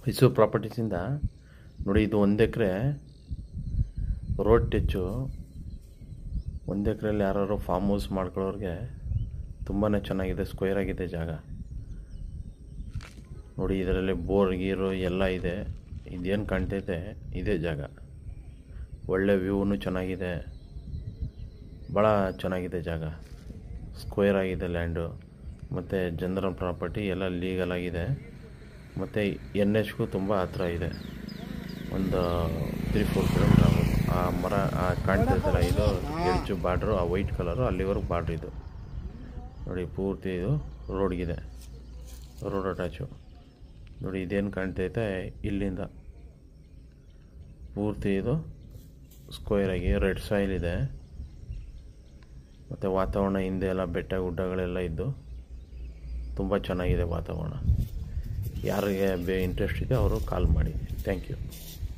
ಮೈಸೂರು ಪ್ರಾಪರ್ಟೀಸಿಂದ ನೋಡಿ, ಇದು 1 ಎಕರೆ road touch. 1 ಎಕರೆಯಲ್ಲಿ ಯಾರು ಫಾರ್ಮ್ ಹೌಸ್ ಮಾಡ್ಕೊಳ್ಳೋರಿಗೆ ತುಂಬಾ ಚೆನ್ನಾಗಿದೆ, ಸ್ಕ್ವೇರ್ ಆಗಿದೆ ಜಾಗ. ನೋಡಿ, ಇದರಲ್ಲಿ ಬೋರ್ ಗೀರು ಎಲ್ಲ ಇದೆ. ಇದೇನು ಕಾಣ್ತೈತೆ ಇದೇ ಜಾಗ. ಒಳ್ಳೆ ವ್ಯೂನು ಚೆನ್ನಾಗಿದೆ, ಭಾಳ ಚೆನ್ನಾಗಿದೆ ಜಾಗ. ಸ್ಕ್ವೇರ್ ಆಗಿದೆ ಲ್ಯಾಂಡು, ಮತ್ತು ಜನರಲ್ ಪ್ರಾಪರ್ಟಿ ಎಲ್ಲ ಲೀಗಲ್ ಆಗಿದೆ. ಮತ್ತು NHಗೂ ತುಂಬ ಹತ್ರ ಇದೆ, ಒಂದು 3-4 ಕಿಲೋಮೀಟರ್ ಆಗೋದು. ಆ ಮರ ಕಾಣ್ತೈತಲ್ಲ, ಇದು ಎಡ್ಜು ಬಾರ್ಡ್ರು, ಆ ವೈಟ್ ಕಲರು ಅಲ್ಲಿವರೆಗೂ ಬಾರ್ಡ್ರ್ ಇದು. ನೋಡಿ, ಪೂರ್ತಿ ಇದು ರೋಡ್ಗಿದೆ, ರೋಡ್ ಅಟ್ಯಾಚು. ನೋಡಿ, ಇದೇನು ಕಾಣ್ತೈತೆ ಇಲ್ಲಿಂದ ಪೂರ್ತಿ ಇದು ಸ್ಕ್ವೇರ್ ಆಗಿ ರೆಡ್ ಸಾಯಿಲ್ ಇದೆ. ಮತ್ತು ವಾತಾವರಣ ಹಿಂದೆ ಎಲ್ಲ ಬೆಟ್ಟ ಗುಡ್ಡಗಳೆಲ್ಲ ಇದ್ದು ತುಂಬ ಚೆನ್ನಾಗಿದೆ ವಾತಾವರಣ. ಯಾರಿಗೆ ಇಂಟ್ರೆಸ್ಟ್ ಇದೆ ಅವರು ಕಾಲ್ ಮಾಡಿ. Thank you.